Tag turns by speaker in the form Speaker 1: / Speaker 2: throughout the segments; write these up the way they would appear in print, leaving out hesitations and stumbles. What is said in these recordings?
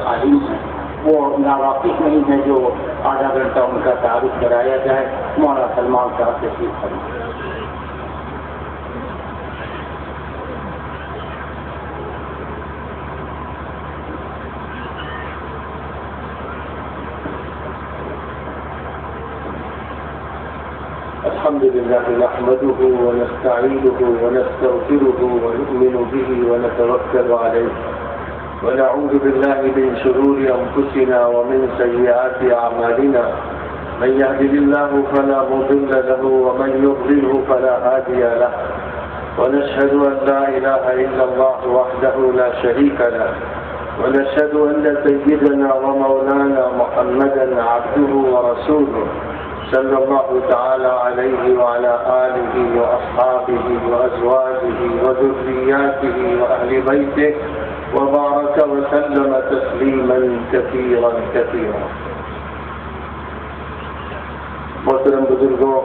Speaker 1: عالم ہیں، وہ ناواقف نہیں ہیں جو آدھا گھنٹہ ان کا تعارف کرایا جائے۔ مولانا سلمان صاحب تشریف فرمائیں۔ الحمد لله نحمده ونستعينه ونستغفره ونؤمن به ونتوكل عليه ونعوذ بالله من شرور أنفسنا ومن سيئات أعمالنا من يهده الله فلا مضل له ومن يضلله فلا هادي له ونشهد أن لا إله إلا الله وحده لا شريك له ونشهد أن سيدنا ومولانا محمدا عبده ورسوله صلى الله تعالى عليه وعلى آله وأصحابه وأزواجه وذرياته وأهل بيته وبارك وسلم تسليما كثيرا كثيرا۔ محترم بزرگوں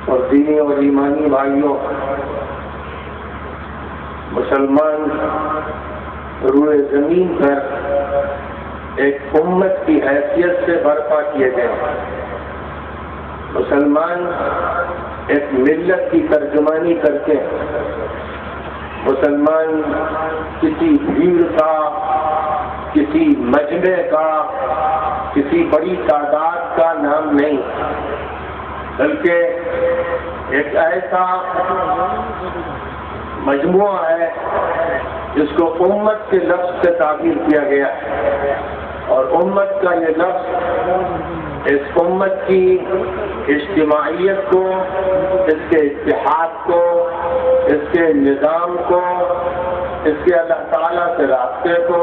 Speaker 1: اور دینی اور ایمانی بھائیوں، مسلمان روئے زمین پر ایک امت کی حیثیت سے برپا کیے گئے ہیں۔ مسلمان ایک ملت کی ترجمانی کرتے ہیں۔ مسلمان کسی بھیڑ کا، کسی مجمع کا، کسی بڑی تعداد کا نام نہیں، بلکہ ایک ایسا مجموعہ ہے جس کو امت کے لفظ سے تعبیر کیا گیا ہے، اور امت کا یہ لفظ اس امت کی اجتماعیت کو، اس کے اتحاد کو، اس کے نظام کو، اس کے اللہ تعالیٰ سے رابطے کو،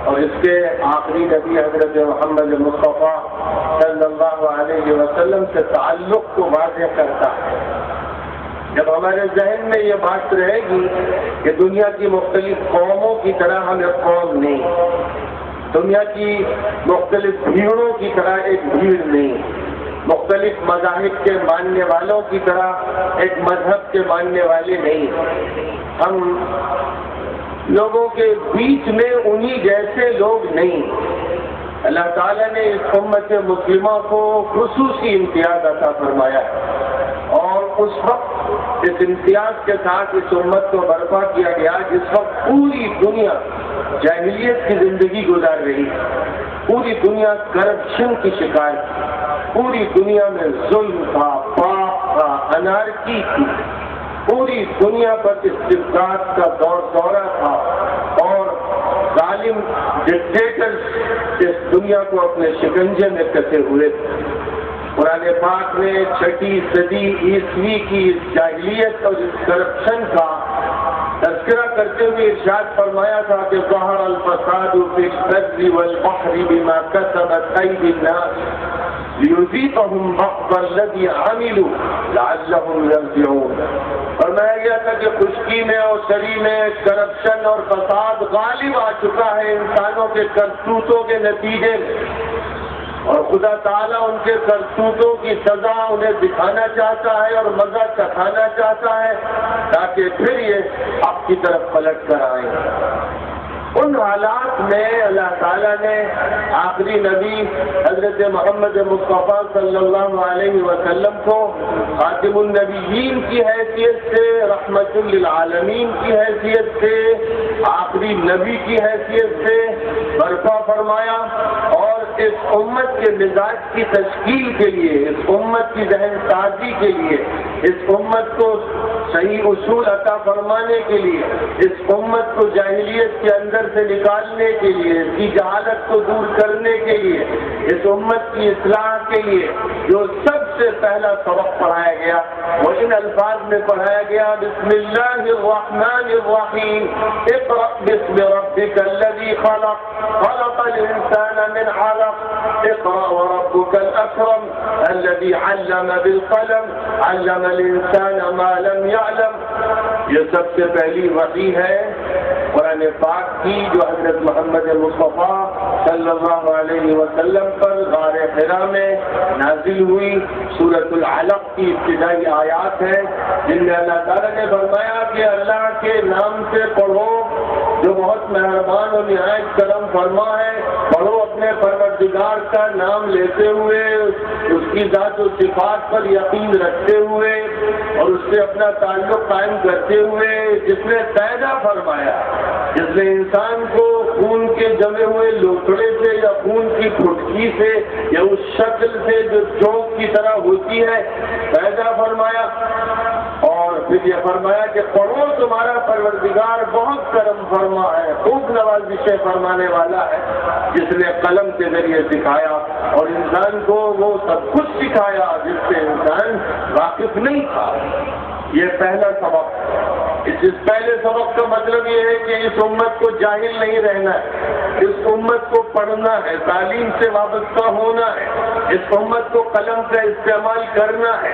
Speaker 1: اور اس کے آخری نبی حضرت محمد مصطفیٰ صلی اللہ علیہ وسلم سے تعلق کو واضح کرتا ہے۔ جب ہمارے ذہن میں یہ بات رہے گی کہ دنیا کی مختلف قوموں کی طرح ہم ایک قوم نہیں، دنیا کی مختلف بھیڑوں کی طرح ایک بھیڑ نہیں، مختلف مذاہب کے ماننے والوں کی طرح ایک مذہب کے ماننے والے نہیں، ہم لوگوں کے بیچ میں انہی جیسے لوگ نہیں۔ اللہ تعالیٰ نے اس امت مسلمہ کو خصوصی امتیاز عطا فرمایا ہے، اور اس وقت اس امتیاز کے ساتھ اس امت کو برپا کیا گیا جس وقت پوری دنیا جاہلیت کی زندگی گزار رہی ہے، پوری دنیا کرپشن کی شکار تھی، پوری دنیا میں ظلم تھا، پاپ تھا، انارکی تھی، پوری دنیا پر استبداد کا دورہ تھا، اور ظالم ڈکٹیٹرز اس دنیا کو اپنے شکنجے میں کسے ہوئے تھے۔ قرآن پاک نے 6 صدی عیسوی کی اس جاہلیت اور اس کرپشن کا تذکرہ کرتے ہوئے ارشاد فرمایا تھا کہ ظہر الفساد فی البر والبحر بما کسبت ایدی الناس لیذیقہم بعض الذی عملوا لعلہم یرجعون۔ فرمایا گیا تھا کہ خشکی میں اور سری میں کرپشن اور فساد غالب آ چکا ہے انسانوں کے کرتوتوں کے نتیجے میں، اور خدا تعالیٰ ان کے کرتوتوں کی سزا انہیں دکھانا چاہتا ہے اور مزہ چکھانا چاہتا ہے تاکہ پھر یہ حق کی طرف پلٹ کر آئیں۔ ان حالات میں اللہ تعالیٰ نے آخری نبی حضرت محمد مصطفیٰ صلی اللہ علیہ وسلم کو خاتم النبیین کی حیثیت سے، رحمت للعالمین کی حیثیت سے، آخری نبی کی حیثیت سے برپا فرمایا، اور اس امت کے مزاج کی تشکیل کے لیے، اس امت کی ذہن سازی کے لیے، اس امت کو صحیح اصول عطا فرمانے کے لیے، اس امت کو جاہلیت کے اندر سے نکالنے کے لیے، اس کی جہالت کو دور کرنے کے لیے، اس امت کی اصلاح کے لیے جو سب سے پہلا سبق پڑھایا گیا وہ ان الفاظ میں پڑھایا گیا، بسم اللہ الرحمن الرحیم، اقرأ باسم ربک الذی خلق، خلق الانسان من علق، اقرأ وربک الاکرم الذی علم بالقلم، علم الانسان ما لم يعلم۔ یہ سب سے پہلی وحی ہے قرآن پاک کی جو حضرت محمد مصطفیٰ صلی اللہ علیہ وسلم پر غار حرا میں نازل ہوئی۔ سورۃ العلق کی ابتدائی آیات ہیں جن میں اللہ تعالیٰ نے فرمایا کہ اللہ کے نام سے پڑھو جو بہت مہربان اور نہایت کرم فرما ہے، پڑھو اپنے پروردگار کا نام لیتے ہوئے، اس کی ذات و صفات پر یقین رکھتے ہوئے اور اس سے اپنا تعلق قائم کرتے ہوئے، جس نے پیدا فرمایا، جس نے انسان کو خون کے جمے ہوئے لوکڑے سے یا خون کی پھٹکی سے یا اس شکل سے جو چوک کی طرح ہوتی ہے پیدا فرمایا، اور پھر یہ فرمایا کہ پڑھو تمہارا پروردگار بہت کرم فرما ہے، خوب نوازشیں فرمانے والا ہے، جس نے قلم کے ذریعے سکھایا اور انسان کو وہ سب کچھ سکھایا جس سے انسان واقف نہیں تھا۔ یہ پہلا سبق۔ اس پہلے سبق کا مطلب یہ ہے کہ اس امت کو جاہل نہیں رہنا ہے، اس امت کو پڑھنا ہے، تعلیم سے وابستہ ہونا ہے، اس امت کو قلم کا استعمال کرنا ہے،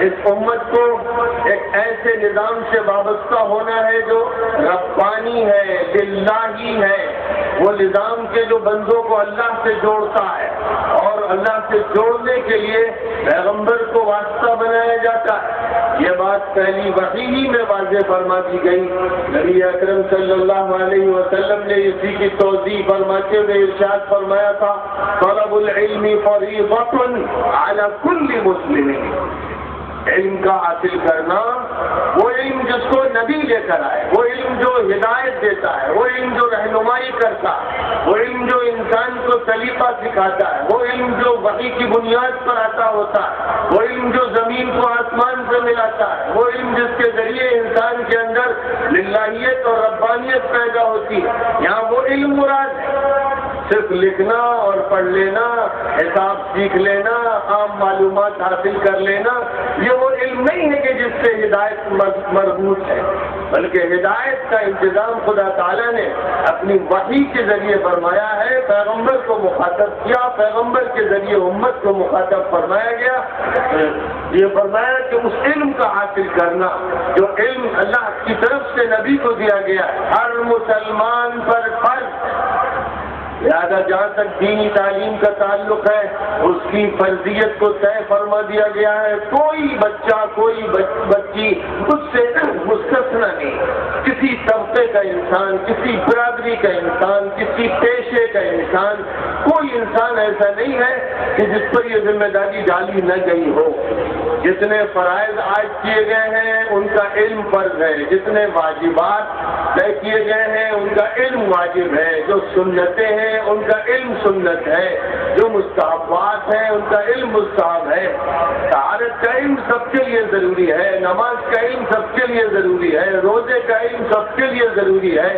Speaker 1: اس امت کو ایک ایسے نظام سے وابستہ ہونا ہے جو ربانی ہے، للہی ہے، وہ نظام کے جو بندوں کو اللہ سے جوڑتا ہے، اور اللہ سے جوڑنے کے لیے پیغمبر کو واسطہ بنایا جاتا ہے۔ یہ بات پہلی وحی ہی میں واضح فرما دی گئی۔ نبی اکرم صلی اللہ علیہ وسلم نے اسی کی توضیح فرماتے ہوئے ارشاد فرمایا تھا، طلب العلم فریضۃ علی کل مسلم۔ علم کا حاصل کرنا، وہ علم جس کو نبی لے کر آئے، وہ علم جو ہدایت دیتا ہے، وہ علم جو رہنمائی کرتا ہے، وہ علم جو انسان کو طریقہ سکھاتا ہے، وہ علم جو وحی کی بنیاد پر آتا ہوتا ہے، وہ علم جو زمین کو آسمان سے ملاتا ہے، وہ علم جس کے ذریعے انسان کے اندر للہیت اور ربانیت پیدا ہوتی ہے، یہاں وہ علم مراد ہے۔ صرف لکھنا اور پڑھ لینا، حساب سیکھ لینا، عام معلومات حاصل کر لینا، یہ وہ علم نہیں ہے کہ جس سے ہدایت مربوط ہے، بلکہ ہدایت کا انتظام خدا تعالیٰ نے اپنی وحی کے ذریعے فرمایا ہے، پیغمبر کو مخاطب کیا، پیغمبر کے ذریعے امت کو مخاطب فرمایا گیا۔ یہ فرمایا کہ اس علم کا حاصل کرنا جو علم اللہ کی طرف سے نبی کو دیا گیا، ہر مسلمان پر فرض۔ لہٰذا جہاں تک دینی تعلیم کا تعلق ہے، اس کی فرضیت کو طے فرما دیا گیا ہے۔ کوئی بچہ، کوئی بچی اس سے مستثنا نہیں، کسی طبقے کا انسان، کسی برادری کا انسان، کسی پیشے کا انسان، کوئی انسان ایسا نہیں ہے کہ جس پر یہ ذمہ داری ڈالی نہ گئی ہو۔ جتنے فرائض عائد کیے گئے ہیں ان کا علم فرض ہے، جتنے واجبات طے کیے گئے ہیں ان کا علم واجب ہے، جو سنتیں ہیں ان کا علم سنت ہے، جو مستحبات ہیں ان کا علم مستحب ہے۔ طہارت کا علم سب کے لیے ضروری ہے، نماز کا علم سب کے لیے ضروری ہے، روزے کا علم سب کے لیے ضروری ہے۔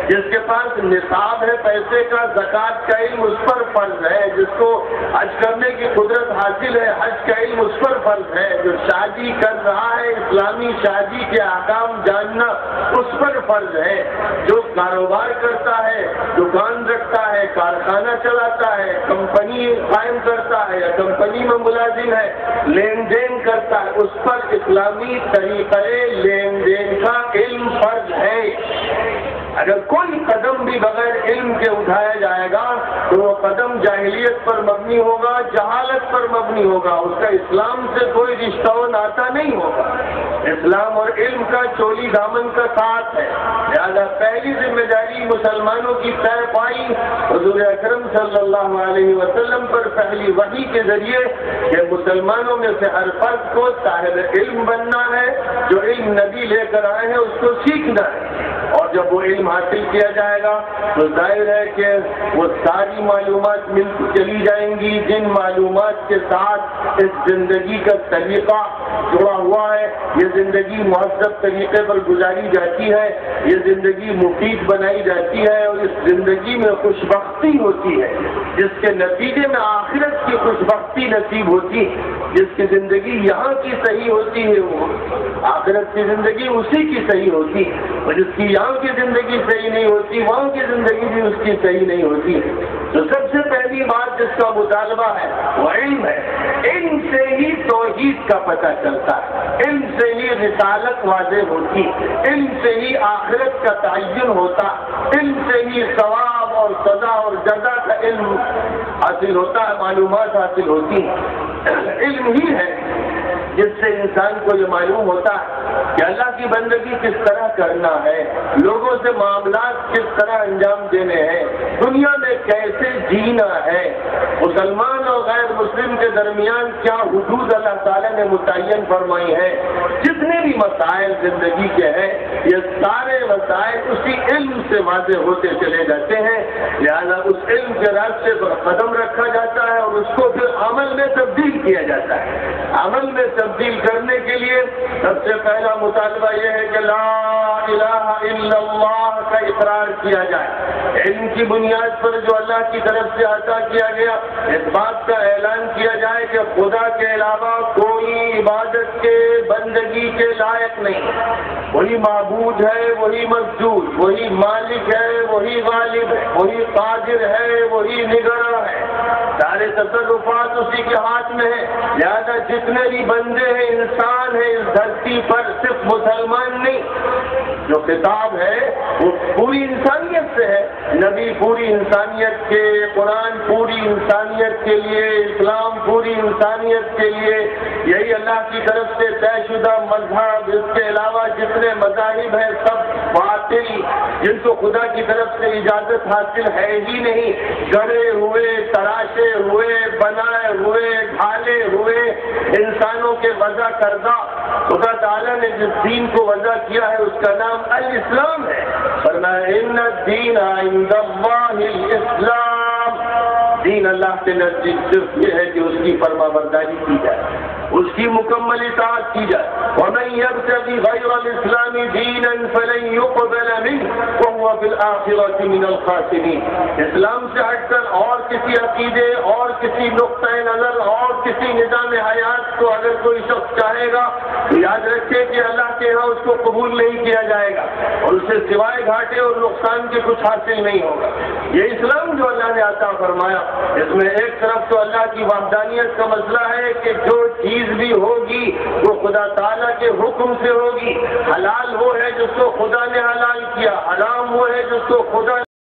Speaker 1: جس کے پاس نصاب ہے پیسے کا، زکوٰۃ کا علم اس پر فرض ہے، جس کو حج کرنے کی قدرت حاصل ہے حج کا علم اس پر فرض ہے، جو شادی کر رہا ہے اسلامی شادی کے احکام جاننا اس پر فرض ہے، جو کاروبار کرتا ہے، دکان رکھتا ہے، کارخانہ چلاتا ہے، کمپنی قائم کرتا ہے یا کمپنی میں ملازم ہے، لین دین کرتا ہے، اس پر اسلامی طریقے لین دین کا علم فرض ہے۔ اگر کوئی قدم بھی بغیر علم کے اٹھایا جائے گا تو وہ قدم جاہلیت پر مبنی ہوگا، جہالت پر مبنی ہوگا، اس کا اسلام سے کوئی رشتہ و ناتا نہیں ہوگا۔ اسلام اور علم کا چولی دامن کا ساتھ ہے، لہٰذا پہلی ذمہ داری مسلمانوں کی طے پائی حضور اکرم صلی اللہ علیہ وسلم پر پہلی وحی کے ذریعے کہ مسلمانوں میں سے ہر فرد کو صاحب علم بننا ہے، جو علم نبی لے کر آئے ہیں اس کو سیکھنا ہے، اور جب وہ علم حاصل کیا جائے گا تو ظاہر ہے کہ وہ ساری معلومات مل چلی جائیں گی جن معلومات کے ساتھ اس زندگی کا طریقہ جڑا ہوا ہے، یہ زندگی مہذب طریقے پر گزاری جاتی ہے، یہ زندگی مفید بنائی جاتی ہے، اور اس زندگی میں خوش بختی ہوتی ہے جس کے نتیجے میں آخرت کی خوش بختی نصیب ہوتی ہے۔ جس کی زندگی یہاں کی صحیح ہوتی ہے وہ آخرت کی زندگی اسی کی صحیح ہوتی ہے، اور جس کی یہاں کی زندگی صحیح نہیں ہوتی وہاں کی زندگی بھی اس کی صحیح نہیں ہوتی۔ تو سب سے پہلی بات جس کا مطالبہ ہے وہ علم ہے۔ علم سے ہی توحید کا پتہ چلتا ہے، علم سے ہی رسالت واضح ہوتی، علم سے ہی آخرت کا تعین ہوتا، علم سے ہی ثواب اور سزا اور جزا کا علم حاصل ہوتا ہے، معلومات حاصل ہوتی۔ علم ہی ہے جس سے انسان کو یہ معلوم ہوتا ہے کہ اللہ کی بندگی کس طرح کرنا ہے، لوگوں سے معاملات کس طرح انجام دینے ہیں، دنیا میں کیسے جینا ہے، مسلمان اور غیر مسلم کے درمیان کیا حدود اللہ تعالیٰ نے متعین فرمائی ہے۔ جتنے بھی مسائل زندگی کے ہیں یہ سارے مسائل اسی علم سے واضح ہوتے چلے جاتے ہیں، لہذا اس علم کے راستے پر قدم رکھا جاتا ہے اور اس کو پھر عمل میں تبدیل کیا جاتا ہے۔ عمل میں تبدیل کرنے کے لیے سب سے پہلا مطالبہ یہ ہے کہ لا الہ الا اللہ کا اقرار کیا جائے، علم کی بنیاد پر جو اللہ کی طرف سے عطا کیا گیا اس بات کا اعلان کیا جائے کہ خدا کے علاوہ کوئی عبادت کے بندگی کے لائق نہیں، وہی معبود ہے، وہی مسجود، وہی مالک ہے، وہی غالب ہے، وہی قادر ہے، وہی نگراں ہے، سارے تصرفات اسی کے ہاتھ میں ہیں۔ لہذا جتنے بھی بندے ہیں، انسان ہیں اس دھرتی پر، صرف مسلمان نہیں، جو خطاب ہے وہ پوری انسانیت سے ہے، نبی پوری انسانیت کے، قرآن پوری انسانیت کے لیے، اسلام پوری انسانیت کے لیے، یہی اللہ کی طرف سے طے شدہ مذہب، اس کے علاوہ جتنے مذاہب ہیں سب باطل، جن کو خدا کی طرف سے اجازت حاصل ہے ہی نہیں، گڑے ہوئے، تراشے ہوئے، بنائے ہوئے، ڈھالے ہوئے انسانوں کے وضع کردہ، خدا تعالیٰ نے جس دین کو وضع کیا ہے اس کا نام الاسلام ہے۔ فرمایا ان الدین عند اللہ الاسلام، دین اللہ کے نزدیک صرف یہ ہے کہ اس کی فرما برداری کی جائے، اس کی مکمل اطاعت کی جائے۔ وَمَن يَبْتَغِ غَيْرَ الْإِسْلَامِ دِينًا فَلَن يُقْبَلَ مِنْهُ وَهُوَ فِي الْآخِرَةِ مِنَ الْخَاسِرِينَ، اسلام سے ہٹ کر اور کسی عقیدے اور کسی نقطۂ نظر اور کسی نظام حیات کو اگر کوئی شخص چاہے گا تو یاد رکھے کہ اللہ کے ہاں اس کو قبول نہیں کیا جائے گا اور اسے سوائے گھاٹے اور نقصان کے کچھ حاصل نہیں ہوگا۔ یہ اسلام جو اللہ نے عطا فرمایا اس میں ایک طرف تو اللہ کی وحدانیت کا مسئلہ ہے کہ جو چیز بھی ہوگی وہ خدا تعالیٰ کے حکم سے ہوگی، حلال وہ ہے جس کو خدا نے حلال کیا، حرام وہ ہے جس کو خدا